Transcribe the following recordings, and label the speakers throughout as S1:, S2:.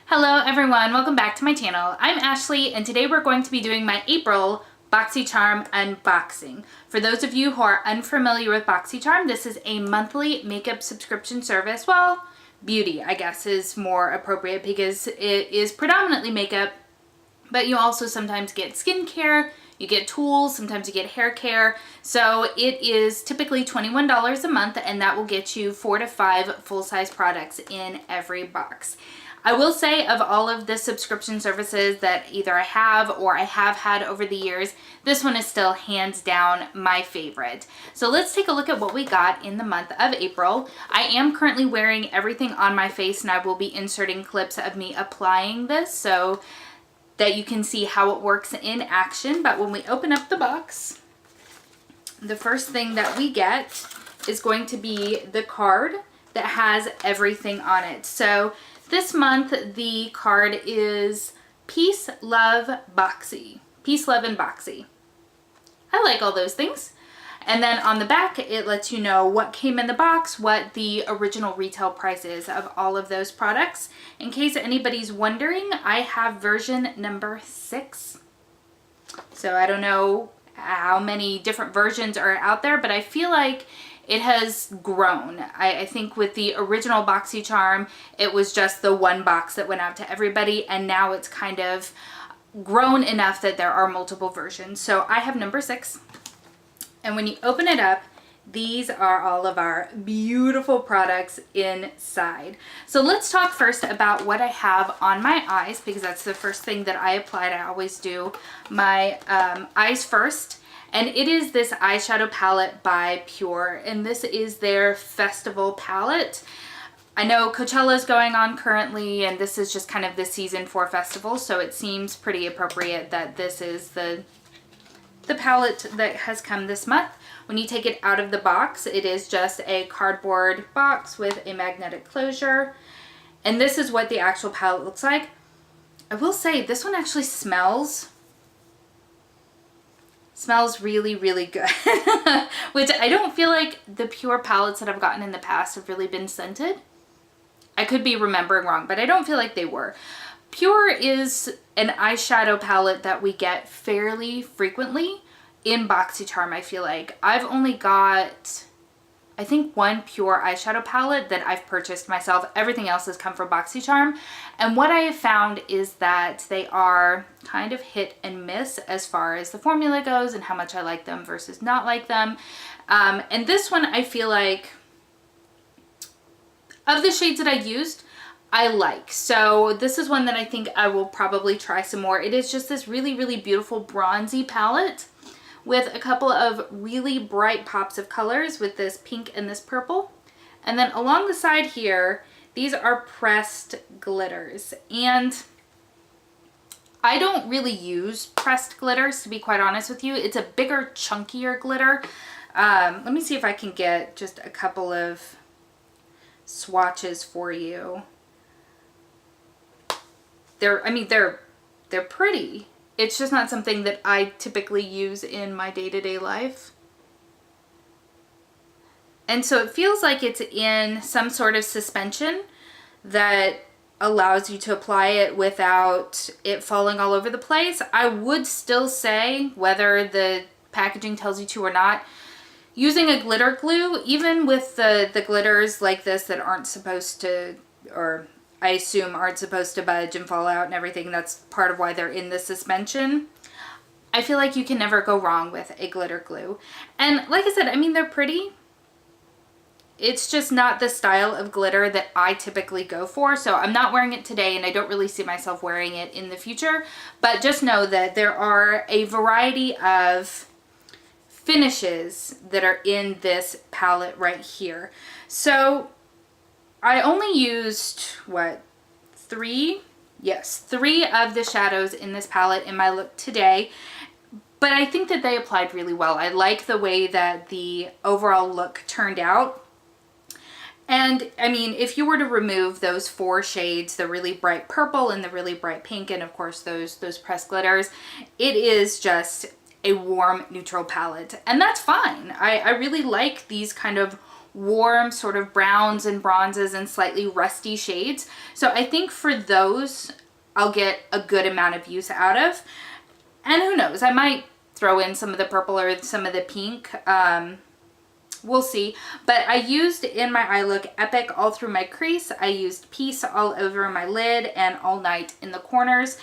S1: Hello everyone, welcome back to my channel. I'm Ashley and today we're going to be doing my April BoxyCharm unboxing. For those of you who are unfamiliar with BoxyCharm, this is a monthly makeup subscription service. Well, beauty I guess is more appropriate because it is predominantly makeup, but you also sometimes get skincare, you get tools, sometimes you get hair care. So it is typically $21 a month and that will get you 4 to 5 full-size products in every box. I will say of all of the subscription services that either I have or I have had over the years, this one is still hands down my favorite. So let's take a look at what we got in the month of April. I am currently wearing everything on my face and I will be inserting clips of me applying this so that you can see how it works in action. But when we open up the box, the first thing that we get is going to be the card that has everything on it. So this month, the card is Peace, Love, Boxy. Peace, Love, and Boxy. I like all those things. And then on the back, it lets you know what came in the box, what the original retail price is of all of those products. In case anybody's wondering, I have version number 6. So I don't know how many different versions are out there, but I feel like it has grown. I think with the original BoxyCharm, it was just the one box that went out to everybody, and now it's kind of grown enough that there are multiple versions. So I have number 6. And when you open it up, these are all of our beautiful products inside. So let's talk first about what I have on my eyes, because that's the first thing that I applied. I always do my eyes first. And it is this eyeshadow palette by Pure, and this is their festival palette. I know Coachella is going on currently, and this is just kind of the season for festivals, so it seems pretty appropriate that this is the palette that has come this month. When you take it out of the box, it is just a cardboard box with a magnetic closure, and this is what the actual palette looks like. I will say this one actually smells really, really good, which I don't feel like the Pure palettes that I've gotten in the past have really been scented. I could be remembering wrong, but I don't feel like they were. Pure is an eyeshadow palette that we get fairly frequently in BoxyCharm. I feel like I've only got, I think, one Pure eyeshadow palette that I've purchased myself. Everything else has come from BoxyCharm. And what I have found is that they are kind of hit and miss as far as the formula goes and how much I like them versus not like them. And this one, I feel like, of the shades that I used, I like. So this is one that I think I will probably try some more. It is just this really, really beautiful bronzy palette with a couple of really bright pops of colors with this pink and this purple. And then along the side here, these are pressed glitters. And I don't really use pressed glitters, to be quite honest with you. It's a bigger, chunkier glitter. Let me see if I can get just a couple of swatches for you. They're pretty. It's just not something that I typically use in my day-to-day life. And so it feels like it's in some sort of suspension that allows you to apply it without it falling all over the place. I would still say, whether the packaging tells you to or not, using a glitter glue, even with the glitters like this that aren't supposed to, or I assume aren't supposed to budge and fall out and everything, that's part of why they're in the suspension. I feel like you can never go wrong with a glitter glue. And like I said, I mean, they're pretty. It's just not the style of glitter that I typically go for. So I'm not wearing it today and I don't really see myself wearing it in the future. But just know that there are a variety of finishes that are in this palette right here. So I only used, what, 3? Yes, 3 of the shadows in this palette in my look today. But I think that they applied really well. I like the way that the overall look turned out. And I mean, if you were to remove those 4 shades, the really bright purple and the really bright pink, and of course those pressed glitters, it is just a warm neutral palette. And that's fine. I really like these kind of warm sort of browns and bronzes and slightly rusty shades. So I think for those, I'll get a good amount of use out of. And who knows, I might throw in some of the purple or some of the pink. We'll see. But I used in my eye look Epic all through my crease. I used Peace all over my lid and All Night in the corners,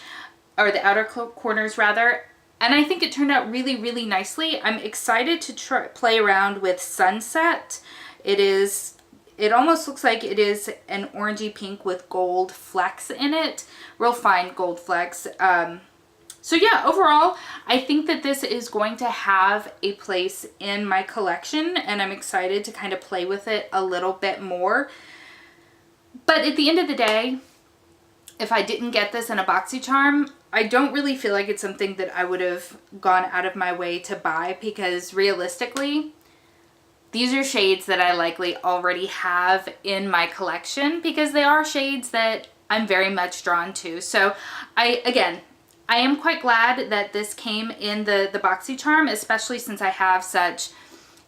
S1: or the outer corners rather. And I think it turned out really, really nicely. I'm excited to play around with Sunset. It almost looks like it is an orangey pink with gold flecks in it. Real fine gold flecks. So yeah, overall, I think that this is going to have a place in my collection, and I'm excited to kind of play with it a little bit more. But at the end of the day, if I didn't get this in a BoxyCharm, I don't really feel like it's something that I would have gone out of my way to buy, because realistically, these are shades that I likely already have in my collection because they are shades that I'm very much drawn to. So I am quite glad that this came in the BoxyCharm, especially since I have such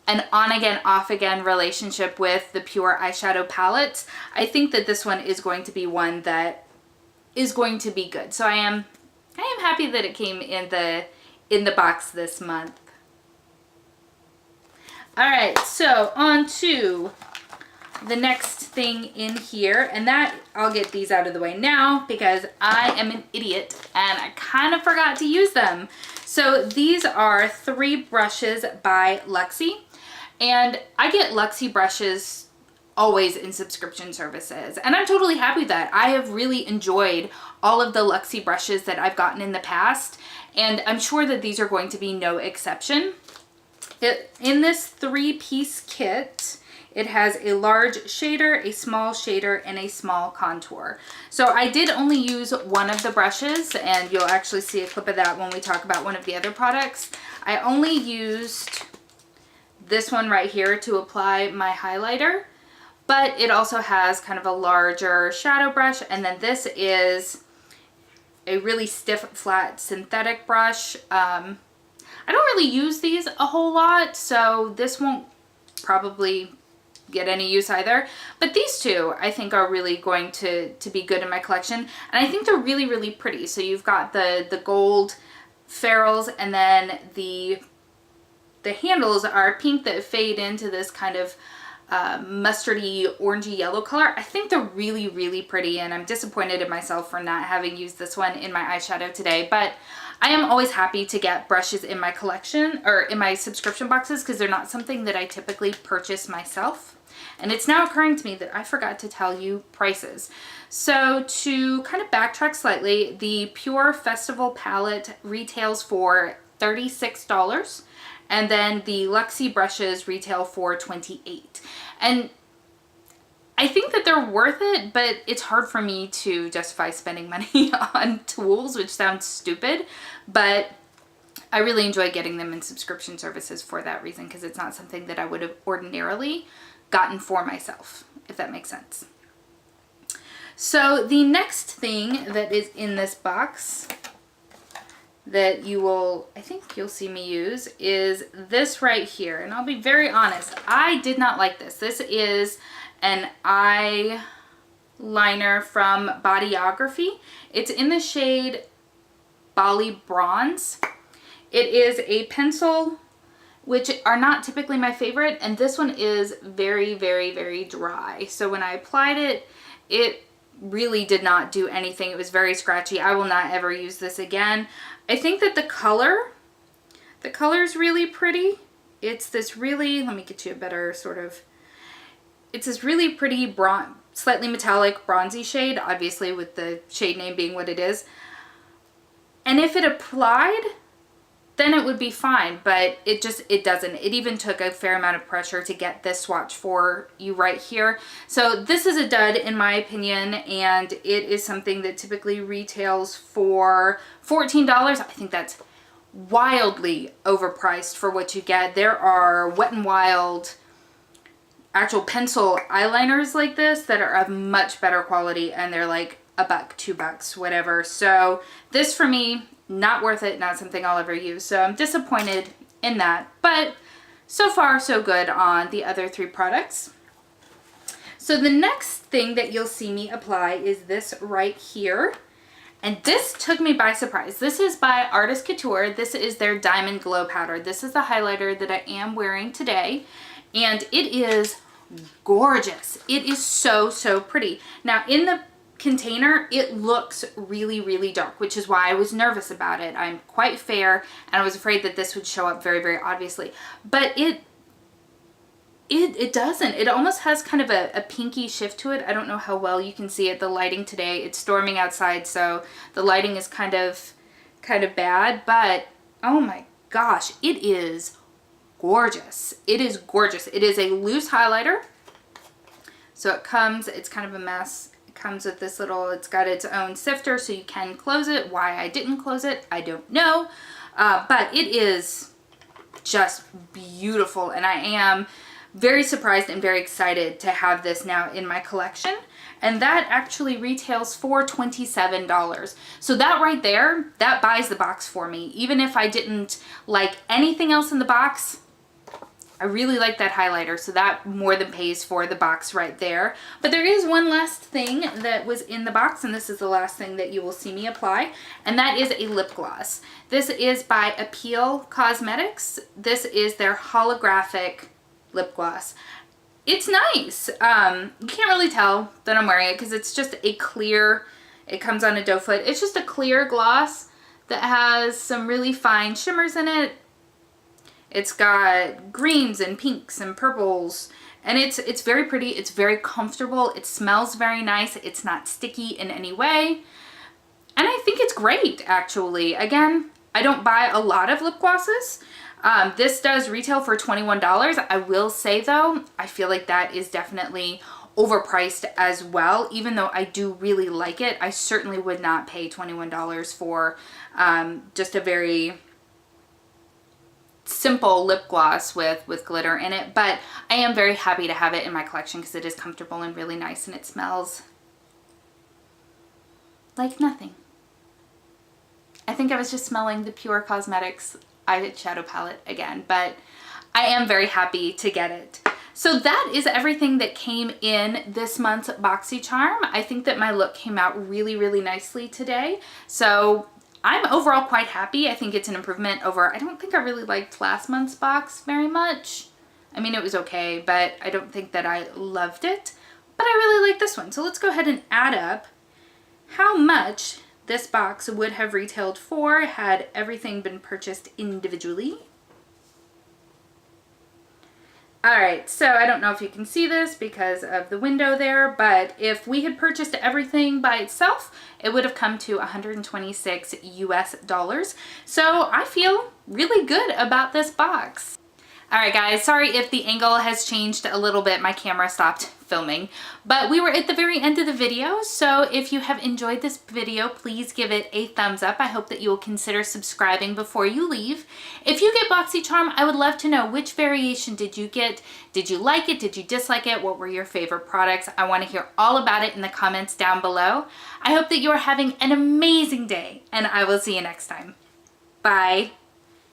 S1: an on-again, off-again relationship with the Pure eyeshadow palettes. I think that this one is going to be one that is going to be good. So I am happy that it came in the box this month. All right, so on to the next thing in here, and that I'll get these out of the way now because I am an idiot and I kind of forgot to use them. So these are 3 brushes by Luxie, and I get Luxie brushes always in subscription services, and I'm totally happy with that. I have really enjoyed all of the Luxie brushes that I've gotten in the past, and I'm sure that these are going to be no exception. In this 3-piece kit, it has a large shader, a small shader, and a small contour. So I did only use one of the brushes, and you'll actually see a clip of that when we talk about one of the other products. I only used this one right here to apply my highlighter, but it also has kind of a larger shadow brush, and then this is a really stiff, flat synthetic brush. I don't really use these a whole lot, so this won't probably get any use either. But these two I think are really going to be good in my collection, and I think they're really, really pretty. So you've got the gold ferrules, and then the handles are pink that fade into this kind of mustardy, orangey yellow color. I think they're really, really pretty, and I'm disappointed in myself for not having used this one in my eyeshadow today. But I am always happy to get brushes in my collection or in my subscription boxes because they're not something that I typically purchase myself. And it's now occurring to me that I forgot to tell you prices. So to kind of backtrack slightly, the Pure Festival palette retails for $36. And then the Luxie brushes retail for $28. And I think that they're worth it, but it's hard for me to justify spending money on tools, which sounds stupid, but I really enjoy getting them in subscription services for that reason, because it's not something that I would have ordinarily gotten for myself, if that makes sense. So the next thing that is in this box that I think you'll see me use is this right here. And I'll be very honest, I did not like this. This is an eyeliner from Bodyography. It's in the shade Bali Bronze. It is a pencil, which are not typically my favorite, and this one is very, very, very dry. So when I applied it, it really did not do anything. It was very scratchy. I will not ever use this again. I think that the color is really pretty. It's this really, let me get you a better sort of, it's this really pretty slightly metallic bronzy shade, obviously with the shade name being what it is. And if it applied, then it would be fine, but it doesn't. It even took a fair amount of pressure to get this swatch for you right here. So this is a dud in my opinion, and it is something that typically retails for $14. I think that's wildly overpriced for what you get. There are Wet n Wild actual pencil eyeliners like this that are of much better quality, and they're like $1, $2, whatever. So this for me, not worth it, not something I'll ever use. So I'm disappointed in that, but so far so good on the other 3 products. So the next thing that you'll see me apply is this right here. And this took me by surprise. This is by Artist Couture. This is their Diamond Glow Powder. This is the highlighter that I am wearing today. And it is gorgeous. It is so, so pretty. Now in the container, it looks really, really dark, which is why I was nervous about it. I'm quite fair, and I was afraid that this would show up very, very obviously. But it doesn't. It almost has kind of a pinky shift to it. I don't know how well you can see it. The lighting today, it's storming outside, so the lighting is kind of bad, but oh my gosh, it is gorgeous. It is gorgeous. It is a loose highlighter. So it comes, it's kind of a mess. It comes with this little, it's got its own sifter so you can close it. Why I didn't close it, I don't know. But it is just beautiful, and I am very surprised and very excited to have this now in my collection. And that actually retails for $27. So that right there, that buys the box for me. Even if I didn't like anything else in the box, I really like that highlighter, so that more than pays for the box right there. But there is one last thing that was in the box, and this is the last thing that you will see me apply, and that is a lip gloss. This is by Appeal Cosmetics. This is their holographic lip gloss. It's nice. You can't really tell that I'm wearing it because it's just a clear, it comes on a doe foot. It's just a clear gloss that has some really fine shimmers in it. It's got greens and pinks and purples, and it's very pretty. It's very comfortable. It smells very nice. It's not sticky in any way. And I think it's great, actually. Again, I don't buy a lot of lip glosses. This does retail for $21. I will say though, I feel like that is definitely overpriced as well. Even though I do really like it, I certainly would not pay $21 for just a very simple lip gloss with glitter in it. But I am very happy to have it in my collection because it is comfortable and really nice, and it smells like nothing. I think I was just smelling the Pure Cosmetics eyeshadow palette again, but I am very happy to get it. So that is everything that came in this month's BoxyCharm. I think that my look came out really, really nicely today. So I'm overall quite happy. I think it's an improvement over, I don't think I really liked last month's box very much. I mean, it was okay, but I don't think that I loved it. But I really like this one. So let's go ahead and add up how much this box would have retailed for had everything been purchased individually. Alright, so I don't know if you can see this because of the window there, but if we had purchased everything by itself, it would have come to $126 US. So I feel really good about this box. Alright guys, sorry if the angle has changed a little bit. My camera stopped filming. But we were at the very end of the video, so if you have enjoyed this video, please give it a thumbs up. I hope that you will consider subscribing before you leave. If you get BoxyCharm, I would love to know which variation did you get? Did you like it? Did you dislike it? What were your favorite products? I want to hear all about it in the comments down below. I hope that you are having an amazing day, and I will see you next time. Bye.